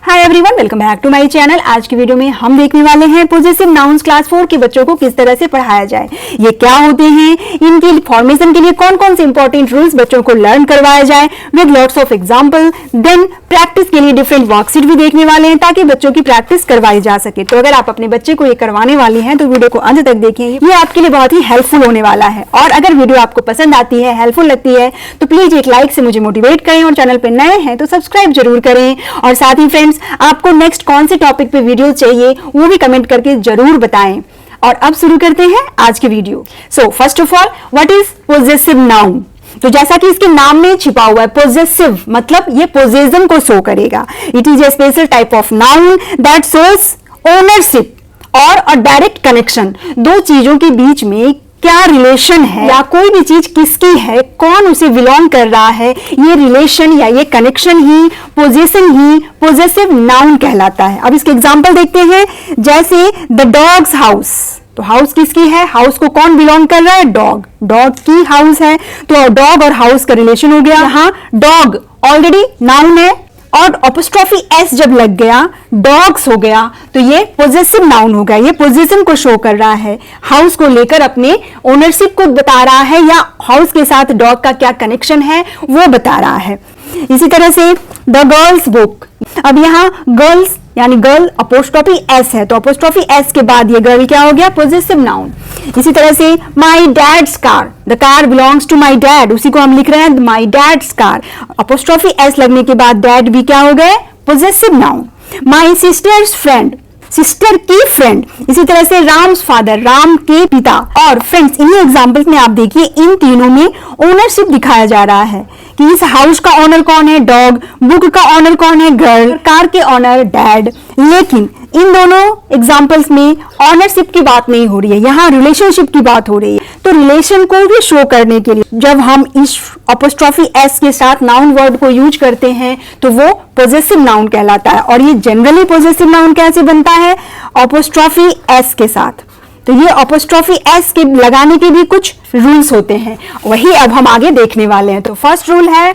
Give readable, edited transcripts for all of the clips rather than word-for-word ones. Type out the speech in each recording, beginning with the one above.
Hi everyone, welcome back to my channel. आज की video में हम देखने वाले हैं पोजेसिव नाउन्स क्लास 4 के बच्चों को किस तरह से पढ़ाया जाए, ये क्या होते हैं, इनकी फॉर्मेशन के लिए कौन कौन से इंपॉर्टेंट रूल्स बच्चों को लर्न करवाया जाए with lots of example. Then practice के लिए डिफरेंट वर्कशीट भी देखने वाले हैं ताकि बच्चों की प्रैक्टिस करवाई जा सके। तो अगर आप अपने बच्चे को ये करवाने वाली हैं तो वीडियो को अंत तक देखें, ये आपके लिए बहुत ही हेल्पफुल होने वाला है। और अगर वीडियो आपको पसंद आती है, हेल्पफुल लगती है तो प्लीज एक लाइक से मुझे मोटिवेट करें और चैनल पर नए हैं तो सब्सक्राइब जरूर करें। और साथ ही फ्रेंड्स, आपको नेक्स्ट कौन से टॉपिक पे वीडियो चाहिए वो भी कमेंट करके जरूर बताएं। और अब शुरू करते हैं आज की video. So first of all, what is possessive noun? तो जैसा कि इसके नाम में छिपा हुआ है, पोजेसिव मतलब ये पोजेशन को शो करेगा। It is a special type of noun that shows ownership और अ डायरेक्ट कनेक्शन। दो चीजों के बीच में क्या रिलेशन है या कोई भी चीज किसकी है, कौन उसे बिलोंग कर रहा है, ये रिलेशन या ये कनेक्शन ही, पोजेशन ही पोजेसिव नाउन कहलाता है। अब इसके एग्जांपल देखते हैं, जैसे द डॉग्स हाउस। तो हाउस किसकी है, हाउस को कौन बिलोंग कर रहा है, डॉग। डॉग की हाउस है तो डॉग और हाउस का रिलेशन हो गया। यहाँ डॉग ऑलरेडी नाउन है और अपोस्ट्रोफी एस जब लग गया, डॉग्स हो गया, तो ये पोजेसिव नाउन हो गया। ये पोजीशन को शो कर रहा है, हाउस को लेकर अपने ओनरशिप को बता रहा है या हाउस के साथ डॉग का क्या कनेक्शन है वो बता रहा है। इसी तरह से द गर्ल्स बुक। अब यहाँ गर्ल्स यानी गर्ल अपोस्ट्रोफी एस है तो अपोस्ट्रोफी एस के बाद ये गर्ल क्या हो गया, पोजेसिव नाउन। इसी तरह से my dad's car, the car belongs to my dad, उसी को हम लिख रहे हैं my dad's car. Apostrophe S लगने के बाद डैड भी क्या हो गए, possessive noun. My sister's friend, sister की फ्रेंड। इसी तरह से राम्स फादर, राम के पिता। और फ्रेंड्स, इन्हीं एग्जांपल्स में आप देखिए इन तीनों में ओनरशिप दिखाया जा रहा है कि इस हाउस का ऑनर कौन है, डॉग। बुक का ऑनर कौन है, गर्ल। कार के ऑनर डैड। लेकिन इन दोनों एग्जांपल्स में ऑनरशिप की बात नहीं हो रही है, यहाँ रिलेशनशिप की बात हो रही है। तो रिलेशन को भी शो करने के लिए जब हम इस अपोस्ट्रोफी एस के साथ नाउन वर्ड को यूज करते हैं तो वो पोजेसिव नाउन कहलाता है। और ये जनरली पोजेसिव नाउन कैसे बनता है, अपोस्ट्रोफी एस के साथ। तो ये अपोस्ट्रोफी एस के लगाने के भी कुछ रूल्स होते हैं, वही अब हम आगे देखने वाले हैं। तो फर्स्ट रूल है,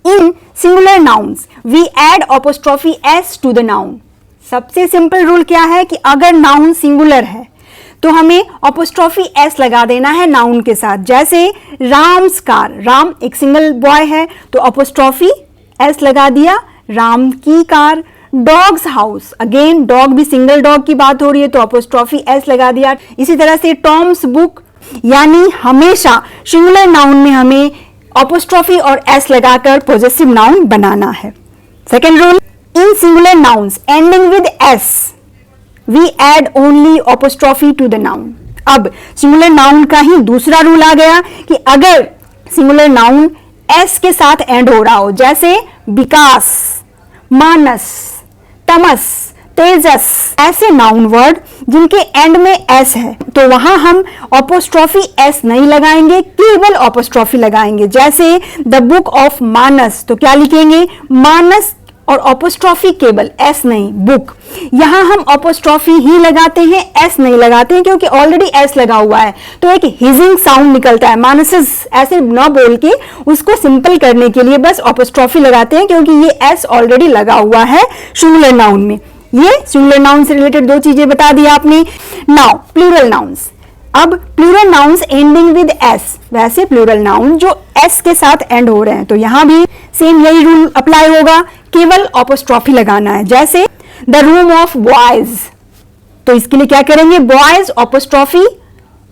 in singular nouns we add apostrophe S to the noun. सबसे सिंपल रूल क्या है कि अगर नाउन सिंगुलर है तो हमें अपोस्ट्रोफी एस लगा देना है नाउन के साथ। जैसे राम्स कार, राम एक सिंगल बॉय है तो अपोस्ट्रोफी एस लगा दिया, राम की car. Dogs house, again dog भी सिंगल डॉग की बात हो रही है तो अपोस्ट्रोफी एस लगा दिया। इसी तरह से टॉम्स बुक, यानी हमेशा सिंगुलर नाउन में हमें अपोस्ट्रोफी और एस लगाकर पोजेसिव नाउन बनाना है। Second rule, in singular nouns ending with S we add only apostrophe to the noun. अब सिंगुलर नाउन का ही दूसरा रूल आ गया कि अगर सिंगुलर नाउन एस के साथ एंड हो रहा हो, जैसे विकास, मानस, तमस, तेजस, ऐसे नाउन वर्ड जिनके एंड में एस है तो वहां हम अपोस्ट्रोफी एस नहीं लगाएंगे, केवल अपोस्ट्रोफी लगाएंगे। जैसे द बुक ऑफ मानस, तो क्या लिखेंगे, मानस और अपोस्ट्रोफी केवल, एस नहीं, बुक। यहां हम अपोस्ट्रोफी ही लगाते हैं, एस नहीं लगाते हैं क्योंकि ऑलरेडी एस लगा हुआ है तो एक हिजिंग साउंड निकलता है। मानसेस ऐसे न बोल के उसको सिंपल करने के लिए बस अपोस्ट्रोफी लगाते हैं क्योंकि ये एस ऑलरेडी लगा हुआ है सिंगुलर नाउन में। ये सिंगुलर नाउन से रिलेटेड दो चीजें बता दी आपने। Now plural nouns. अब plural nouns ending with s, वैसे प्लूरल नाउन जो एस के साथ एंड हो रहे हैं तो यहां भी सेम यही रूल अप्लाई होगा, केवल अपोस्ट्रोफी लगाना है। जैसे द रूम ऑफ बॉयज, तो इसके लिए क्या करेंगे, बॉयज अपोस्ट्रोफी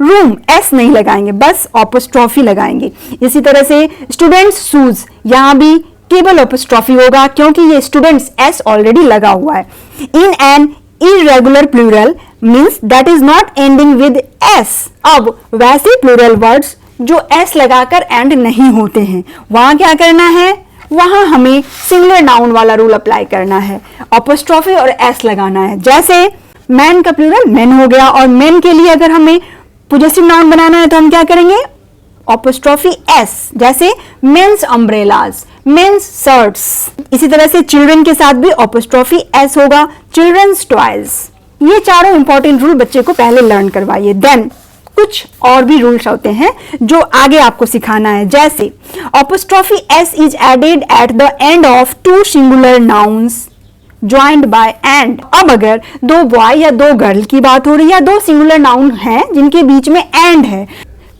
रूम, एस नहीं लगाएंगे, बस अपोस्ट्रोफी लगाएंगे। इसी तरह से स्टूडेंट्स शूज, यहां भी केवल अपोस्ट्रोफी होगा क्योंकि ये स्टूडेंट्स एस ऑलरेडी लगा हुआ है। In an irregular plural means that is not ending with S. अब वैसे प्लूरल वर्ड्स जो एस लगाकर एंड नहीं होते हैं वहां क्या करना है, वहां हमें सिंगुलर नाउन वाला रूल अप्लाई करना है, अपोस्ट्रोफी और एस लगाना है। जैसे मैन का प्लूरल मेन हो गया और मेन के लिए अगर हमें पोजेसिव नाउन बनाना है तो हम क्या करेंगे, अपोस्ट्रोफी एस। जैसे मेंस अम्ब्रेलाज, मेंस शर्ट्स। इसी तरह से चिल्ड्रन के साथ भी अपोस्ट्रोफी एस होगा, चिल्ड्रंस टॉयज। ये चारों इंपॉर्टेंट रूल बच्चे को पहले लर्न करवाइए। देन कुछ और भी रूल्स होते हैं जो आगे आपको सिखाना है। जैसे apostrophe s is added at the end of two singular nouns joined bye and. अब अगर दो बॉय या दो गर्ल की बात हो रही है या दो सिंगुलर नाउन हैं जिनके बीच में एंड है,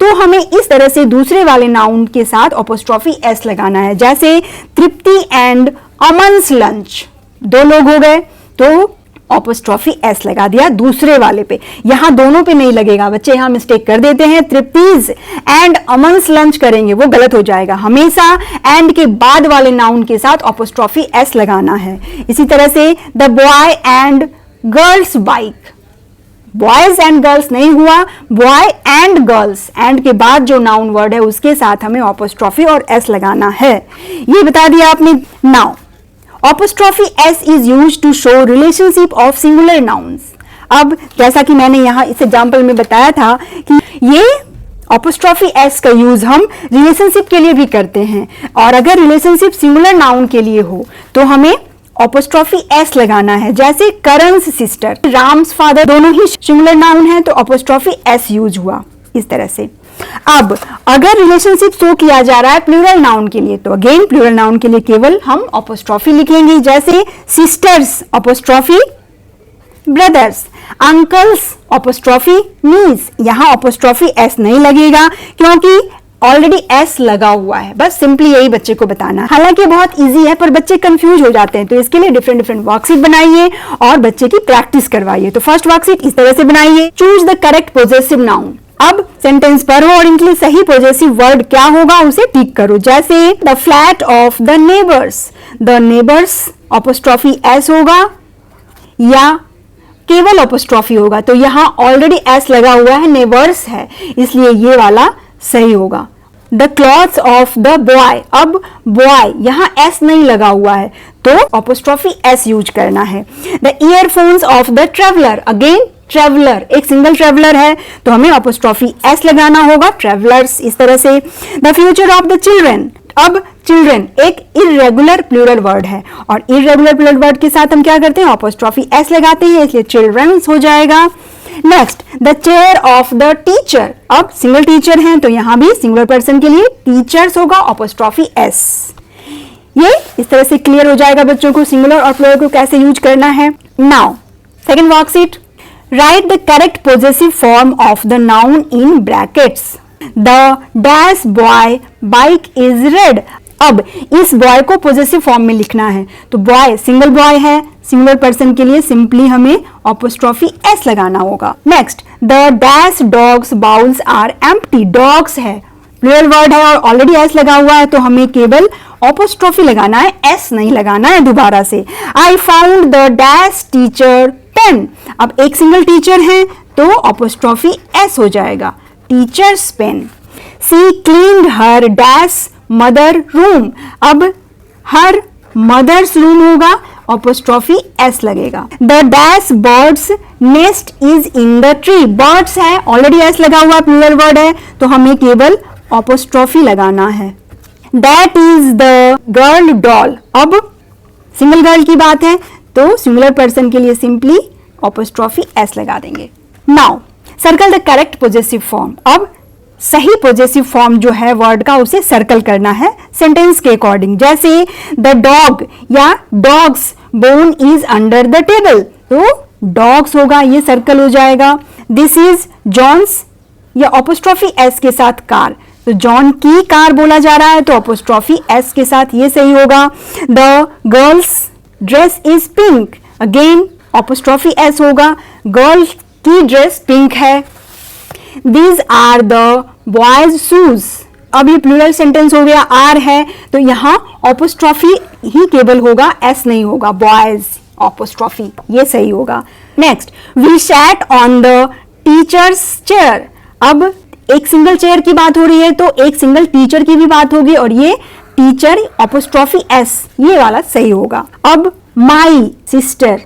तो हमें इस तरह से दूसरे वाले नाउन के साथ अपोस्ट्रोफी एस लगाना है। जैसे तृप्ति एंड अमन's लंच, दो लोग हो गए तो अपोस्ट्रोफी एस लगा दिया दूसरे वाले पे। यहां दोनों पे नहीं लगेगा, बच्चे यहां मिस्टेक कर देते हैं, तृप्तिज एंड अमन's लंच करेंगे, वो गलत हो जाएगा। हमेशा एंड के बाद वाले नाउन के साथ अपोस्ट्रोफी एस लगाना है। इसी तरह से the boy and girls bike, boys and girls नहीं हुआ, बॉय एंड गर्ल्स, एंड के बाद जो नाउन वर्ड है उसके साथ हमें अपोस्ट्रोफी और एस लगाना है। ये बता दिया आपने। Now apostrophe s is used to show relationship of singular nouns। अब जैसा कि मैंने यहाँ इस एग्जाम्पल में बताया था कि ये apostrophe s का यूज हम रिलेशनशिप के लिए भी करते हैं, और अगर रिलेशनशिप सिंगुलर नाउन के लिए हो तो हमें apostrophe s लगाना है। जैसे करण's सिस्टर, राम्स फादर, दोनों ही सिंगुलर नाउन है तो apostrophe s यूज हुआ इस तरह से। अब अगर रिलेशनशिप शो किया जा रहा है प्लूरल नाउन के लिए तो अगेन प्लूरल नाउन के लिए केवल हम अपोस्ट्रोफी लिखेंगे। जैसे sisters apostrophe brothers, uncles apostrophe nieces, यहां अपोस्ट्रोफी एस नहीं लगेगा क्योंकि ऑलरेडी एस लगा हुआ है। बस सिंपली यही बच्चे को बताना। हालांकि बहुत इजी है पर बच्चे कंफ्यूज हो जाते हैं, तो इसके लिए डिफरेंट डिफरेंट वर्कशीट बनाइए और बच्चे की प्रैक्टिस करवाइए। तो फर्स्ट वर्कशीट इस तरह से बनाइए, choose the correct possessive noun. अब सेंटेंस पढ़ो और इनके लिए सही पॉजिटिव वर्ड क्या होगा उसे टिक करो। जैसे the flat of the neighbours, the neighbours apostrophe S होगा या केवल अपोस्ट्रोफी होगा, तो यहां ऑलरेडी एस लगा हुआ है, नेबर्स है, इसलिए ये वाला सही होगा। The clothes of the boy, अब बॉय यहां एस नहीं लगा हुआ है तो अपोस्ट्रोफी एस यूज करना है। The earphones of the traveller, again traveller एक सिंगल ट्रेवलर है तो हमें अपोस्ट्रोफी एस लगाना होगा, ट्रेवलर्स इस तरह से। The future of the children, अब चिल्ड्रन एक इरेगुलर प्लूरल वर्ड है और इरेगुलर प्लूरल वर्ड के साथ हम क्या करते हैं अपोस्ट्रोफी एस लगाते हैं, इसलिए चिल्ड्रंस हो जाएगा। Next the chair of the teacher, अब सिंगल टीचर हैं तो यहां भी सिंगल पर्सन के लिए टीचर्स होगा, अपोस्ट्रोफी एस। ये इस तरह से क्लियर हो जाएगा बच्चों को सिंगुलर और प्लूरल को कैसे यूज करना है। Now second worksheet, write the correct possessive form of the noun in brackets। the dash boy bike is red, अब इस बॉय को पोजेसिव फॉर्म में लिखना है तो बॉय सिंगल बॉय है, सिंगुलर पर्सन के लिए सिंपली हमें अपोस्ट्रोफी एस लगाना होगा। Next the dash dog's bowls are empty, dogs है प्लूरल वर्ड है और ऑलरेडी एस लगा हुआ है तो हमें केवल अपोस्ट्रोफी लगाना है, एस नहीं लगाना है दोबारा से। I found the dash teacher pen, अब एक सिंगल टीचर है तो अपोस्ट्रोफी एस हो जाएगा, टीचर्स पेन। सी क्लीन्ड हर डैश मदर रूम, अब हर मदर्स रूम होगा, अपोस्ट्रोफी एस लगेगा। The dash birds nest is in the tree, birds है ऑलरेडी एस लगा हुआ प्लूरल वर्ड है तो हमें केवल अपोस्ट्रोफी लगाना है। That is the girl doll, अब सिंगल गर्ल की बात है तो सिंगुलर पर्सन के लिए सिंपली अपोस्ट्रोफी एस लगा देंगे। Now circle the correct positive form, अब सही पॉजिटिव फॉर्म जो है वर्ड का उसे सर्कल करना है सेंटेंस के अकॉर्डिंग। जैसे द डॉग या dogs bone is under the table, तो डॉग्स होगा, ये सर्कल हो जाएगा। दिस इज जॉन्स या अपोस्ट्रोफी एस के साथ कार, तो जॉन की कार बोला जा रहा है तो अपोस्ट्रोफी एस के साथ ये सही होगा। The girl's dress is pink, again apostrophe S होगा, गर्ल की ड्रेस पिंक है। These are the boys' shoes, अब ये प्लूरल सेंटेंस हो गया, आर है तो यहां अपोस्ट्रोफी ही केवल होगा, एस नहीं होगा, बॉयज अपोस्ट्रोफी ये सही होगा। Next we sat on the teacher's chair, अब एक सिंगल चेयर की बात हो रही है तो एक सिंगल टीचर की भी बात होगी और ये टीचर अपोस्ट्रोफी एस ये वाला सही होगा। अब माई सिस्टर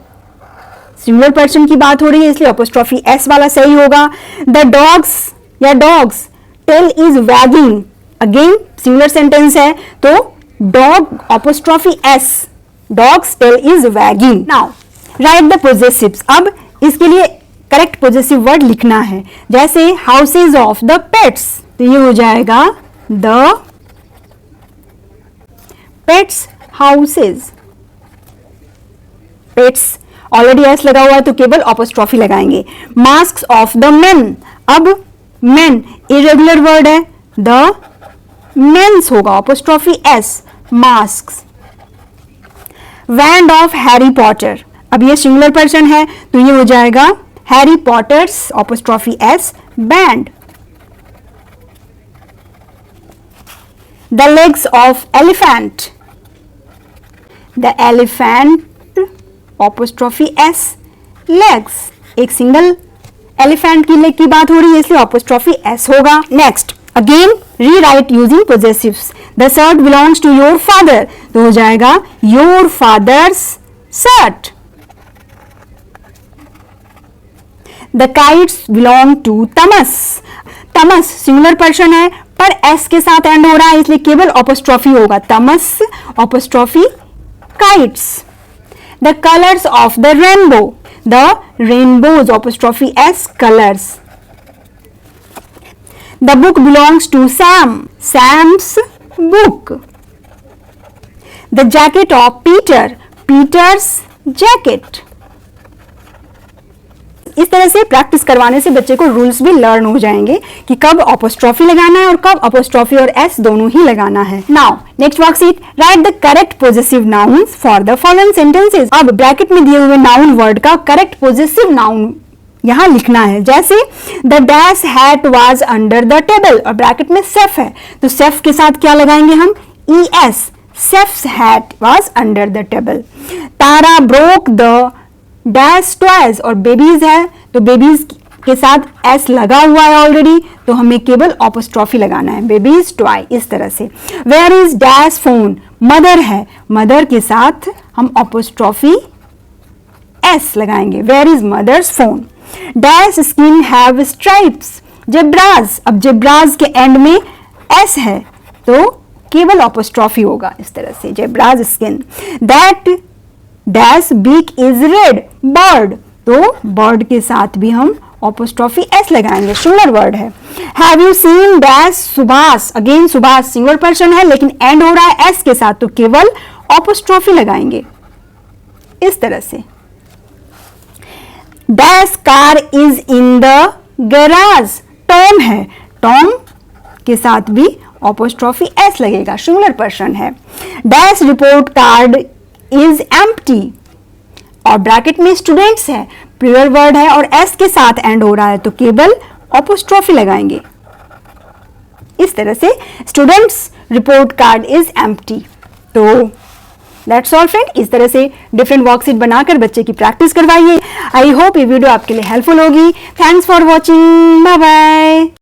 सिंगुलर पर्सन की बात हो रही है इसलिए अपोस्ट्रोफी एस वाला सही होगा। द डॉग्स या dog's tail is wagging, again singular sentence है तो dog apostrophe s, dog's tail is wagging. Now write the possessives, अब इसके लिए करेक्ट पॉजेसिव वर्ड लिखना है। जैसे हाउसेज ऑफ द पेट्स, तो ये हो जाएगा the pets houses, pets already S लगा हुआ है तो केवल अपोस्ट्रोफी लगाएंगे। मास्क्स ऑफ द मेन, अब मेन इरेगुलर वर्ड है, द मेंस होगा apostrophe S, masks. Band of Harry Potter, अब ये सिंगुलर पर्सन है तो ये हो जाएगा Harry Potter's apostrophe S, band. The legs of elephant, the elephant apostrophe S, legs. एक सिंगल एलिफेंट की लेग की बात हो रही है इसलिए अपोस्ट्रोफी एस होगा। Next again rewrite using possessives. The shirt belongs to your father तो हो जाएगा your father's shirt. The kites belong to Tamas, Tamas singular person है पर एस के साथ एंड हो रहा है इसलिए केवल अपोस्ट्रोफी होगा, तमस apostrophe kites. The colours of the rainbow, the rainbows apostrophe S, colours. The book belongs to Sam, Sam's book. The jacket of Peter, Peter's jacket. इस तरह से प्रैक्टिस करवाने से बच्चे को रूल्स भी लर्न हो जाएंगे कि कब अपोस्ट्रोफी लगाना है और कब अपोस्ट्रोफी और एस दोनों ही लगाना है। Now next worksheet, right the correct possessive nouns for the following sentences. अब ब्रैकेट में दिए हुए नाउन वर्ड का करेक्ट पॉजेसिव नाउन यहां लिखना है। जैसे the dash hat was under the table और ब्रैकेट में सेफ है तो सेफ के साथ क्या लगाएंगे हम, E S, safes hat was under the table. Tara broke the dash toys और बेबीज है तो बेबीज के साथ एस लगा हुआ है ऑलरेडी तो हमें केवल अपोस्ट्रोफी लगाना है, बेबीज टॉय। इस तरह से where is dash phone, mother है, मदर के साथ हम अपोस्ट्रोफी एस लगाएंगे, where is mother's phone. Dash skin have stripes, zebras, अब जेब्राज के एंड में एस है तो केवल अपोस्ट्रोफी होगा इस तरह से, zebras skin. That dash beak is red, bird, तो बर्ड के साथ भी हम अपोस्ट्रोफी एस लगाएंगे, सिंगुलर वर्ड है। Have you seen dash Subhash, अगेन सुभाष सिंगुलर पर्सन है लेकिन एंड हो रहा है एस के साथ तो केवल अपोस्ट्रोफी लगाएंगे इस तरह से। Dash car is in the garage, Tom है, टॉम के साथ भी अपोस्ट्रोफी एस लगेगा, सिंगुलर पर्सन है। Dash report card is empty और ब्रैकेट में स्टूडेंट्स है, प्लूरल वर्ड है और एस के साथ एंड हो रहा है तो केवल अपोस्ट्रोफी लगाएंगे इस तरह से। Students report card is empty. तो दैट्स ऑल फ्रेंड, इस तरह से डिफरेंट वर्कशीट बनाकर बच्चे की प्रैक्टिस करवाइए। आई होप ये वीडियो आपके लिए हेल्पफुल होगी। Thanks for watching, bye bye.